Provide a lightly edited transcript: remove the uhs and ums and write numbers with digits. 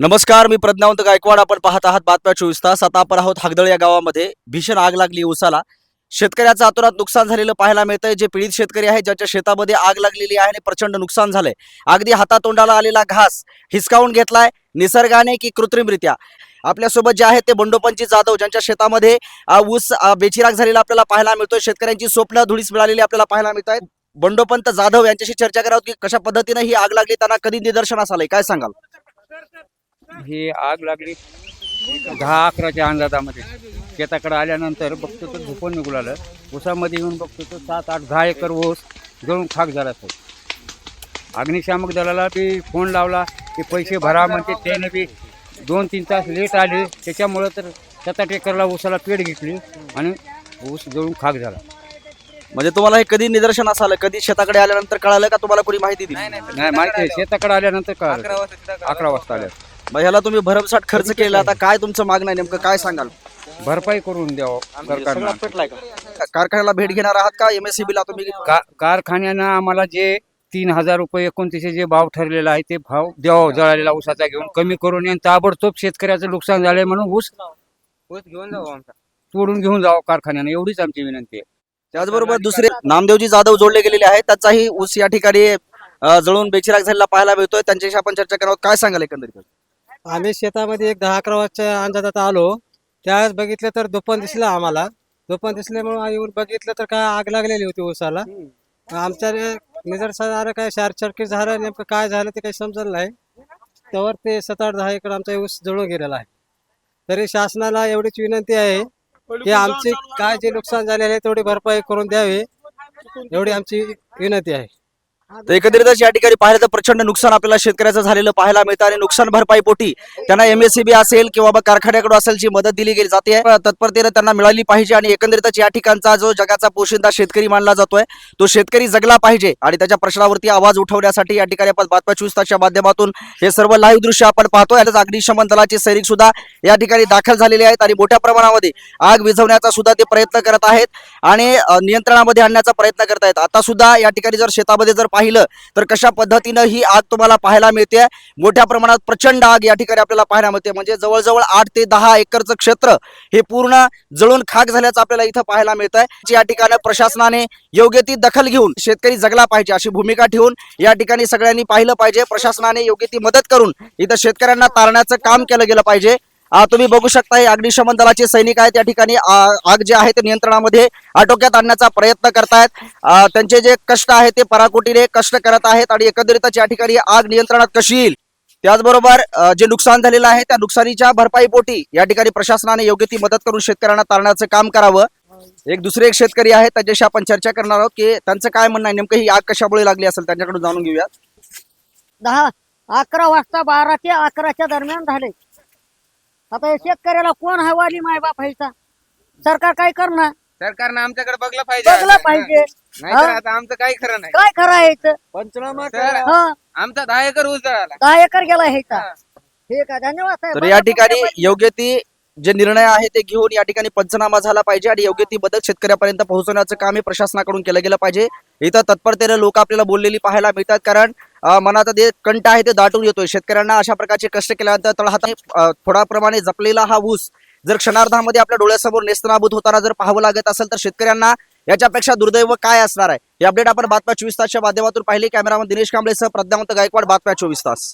नमस्कार, मी प्रज्ञावंत गायकवाड. आपण पाहत आहात बातम्या 24 तास. आता आपण आहोत हागदळ या गावामध्ये. भीषण आग लागली ऊसाला. शेतकऱ्याचं अतोनात नुकसान झालेलं पाहायला मिळतंय. जे पीडित शेतकरी आहेत, ज्यांच्या शेतामध्ये आग लागलेली आहे आणि प्रचंड नुकसान झालंय. अगदी हातातोंडाला आलेला घास हिसकावून घेतलाय निसर्गाने की कृत्रिमरित्या. आपल्यासोबत जे आहेत ते बंडोपंची जाधव, ज्यांच्या शेतामध्ये ऊस बेचिराग झालेला आपल्याला पाहायला मिळतोय. शेतकऱ्यांची स्वप्न धुळीस मिळालेली आपल्याला पाहायला मिळत आहेत. बंडोपंत जाधव यांच्याशी चर्चा करावं की कशा पद्धतीने ही आग लागली, त्यांना कधी निदर्शनास आलंय, काय सांगाल? ही आग लागली 10-11च्या अंदाजामध्ये. शेताकडे आल्यानंतर बघतो तर झोपून निघू लागलं. ऊसामध्ये येऊन बघतो तर 7-8-10 एकर ऊस जळून खाक झाला सर. अग्निशामक दलाला बी फोन लावला की पैसे भरा म्हणते. त्याने बी 2-3 तास लेट आले. त्याच्यामुळं तर 7-8 एकरला ऊसाला पेट घेतली आणि ऊस जळून खाक झाला. म्हणजे तुम्हाला हे कधी निदर्शनास आलं, कधी शेताकडे आल्यानंतर कळालं का तुम्हाला कोणी माहिती दिली? नाही माहिती आहे. शेताकडे आल्यानंतर कळालं. 11 वाजता आल्या. मग ह्याला तुम्ही भरमसाठ खर्च केला, आता काय तुमचं मागणं आहे नेमकं, काय सांगाल? भरपाई करून द्यावं सरकारनं. कारखान्याला भेट घेणार आहात का MSCB ला तुम्ही? कारखान्यानं आम्हाला जे 3,000 रुपये 29 जे भाव ठरलेला आहे ते भाव द्यावा जळालेला ऊसाचा घेऊन. कमी करून आणि ताबडतोब शेतकऱ्याचं नुकसान झालंय म्हणून ऊस घेऊन जावं, आमचा तोडून घेऊन जावं कारखान्यानं. एवढीच आमची विनंती आहे. त्याचबरोबर दुसरे नामदेवजी जाधव जोडले गेलेले आहेत. त्याचाही ऊस या ठिकाणी जळून बेचिराग झालेला पाहायला मिळतोय. त्यांच्याशी आपण चर्चा करावं. काय सांगाल एकंदरीत? आम्ही शेतामध्ये एक 10-11 वाजच्या अंदाजात आलो. त्यावेळेस बघितलं तर दुपार दिसलं आम्हाला. दुपार दिसल्यामुळे येऊन बघितलं तर काय आग लागलेली होती ऊसाला. आमच्या निदर्शनास आलं काय शॉर्ट सर्किट झालं, नेमकं काय झालं ते काही समजलं नाही. त्यावर ते 7-8-10 एकर आमचा ऊस जळून गेलेला आहे. तरी शासनाला एवढीच विनंती आहे की आमचे काय जे नुकसान झालेले आहे तेवढी भरपाई करून द्यावी, एवढी आमची विनंती आहे. तर एकंदरीतच या ठिकाणी पाहिलं तर प्रचंड नुकसान आपल्याला शेतकऱ्याचं झालेलं पाहायला मिळतं आणि नुकसान भरपाई पोटी त्यांना MSCB असेल किंवा कारखान्याकडून असेल जी मदत दिली गेली जाते, तत्परतेने त्यांना मिळाली पाहिजे. आणि एकंदरीतच या ठिकाणचा जो जगाचा पोशिंदा शेतकरी मानला जातोय, तो शेतकरी जगला पाहिजे आणि त्याच्या प्रश्नावरती आवाज उठवण्यासाठी या ठिकाणी आपण बातम्या 24 तासच्या माध्यमातून हे सर्व लाईव्ह दृश्य आपण पाहतोय. यातच अग्निशमन दलाचे सैनिक सुद्धा या ठिकाणी दाखल झालेले आहेत आणि मोठ्या प्रमाणामध्ये आग विझवण्याचा सुद्धा ते प्रयत्न करत आहेत आणि नियंत्रणामध्ये आणण्याचा प्रयत्न करत आहेत. आता सुद्धा या ठिकाणी जर शेतामध्ये जर पाहिलं तर कशा पद्धतीनं ही आग तुम्हाला पाहायला मिळते. मोठ्या प्रमाणात प्रचंड आग या ठिकाणी आपल्याला पाहायला मिळते. म्हणजे जवळजवळ 8 ते 10 एकरचं क्षेत्र हे पूर्ण जळून खाक झाल्याचं आपल्याला इथं पाहायला मिळत आहे. या ठिकाणी प्रशासनाने योग्य ती दखल घेऊन शेतकरी जगला पाहिजे अशी भूमिका ठेवून या ठिकाणी सगळ्यांनी पाहिलं पाहिजे. प्रशासनाने योग्य ती मदत करून इथं शेतकऱ्यांना तारण्याचं काम केलं गेलं पाहिजे. तुम्ही बघू शकता हे अग्निशमन दलाचे सैनिक आहेत. या ठिकाणी आग जे आहे ते नियंत्रणामध्ये आटोक्यात आणण्याचा प्रयत्न करतायत. त्यांचे जे कष्ट आहेत ते पराकोटीने कष्ट करत आहेत आणि एकंदरीतच या ठिकाणी आग नियंत्रणात कशी येईल, त्याचबरोबर जे नुकसान झालेलं आहे त्या नुकसानीच्या भरपाईपोटी या ठिकाणी प्रशासनाने योग्य ती मदत करून शेतकऱ्यांना तारण्याचं काम करावं. दुसरे एक शेतकरी आहेत, त्याच्याशी आपण चर्चा करणार आहोत की त्यांचं काय म्हणणं आहे, नेमकं ही आग कशामुळे लागली असेल त्यांच्याकडून जाणून घेऊया. 11 वाजता 12 ते 11च्या दरम्यान झाले. आता या शेतकऱ्याला कोण आहे वाली माय बाप ह्याचा? सरकार काय करणार? सरकारनं आमच्याकडे बघलं पाहिजे. बघलं पाहिजे. नाहीतर आता आमचं काही खरं नाही. काय खरं आहे याचं? पंचनामा तर हं, आमचा 10 एकर ऊस जळाला. 10 एकर गेला ह्याचा. ठीक आहे, धन्यवाद साहेब. तर या ठिकाणी योग्य ती जे निर्णय आहे ते घेऊन या ठिकाणी पंचनामा झाला पाहिजे आणि योग्य ती मदत शेतकऱ्यापर्यंत पोहोचवण्याचं काम हे प्रशासनाकडून केलं गेलं पाहिजे. इथं तत्परतेने लोक आपल्याला बोललेली पाहायला मिळतात, कारण मनात जे कंठ आहे ते दाटून येतोय. शेतकऱ्यांना अशा प्रकारचे कष्ट केल्यानंतर तळहाताने थोडा प्रमाणे जपलेला हा ऊस जर क्षणार्धामध्ये आपल्या डोळ्यासमोर नेस्तनाबूत होताना जर पाहावं लागत असेल तर शेतकऱ्यांना याच्यापेक्षा दुर्दैव काय असणार आहे. हे अपडेट आपण बातम्या 24 तासच्या माध्यमातून पाहिले. कॅमेरामन दिनेश कांबळेसह प्रज्ञावंत गायकवाड, बातम्या 24 तास.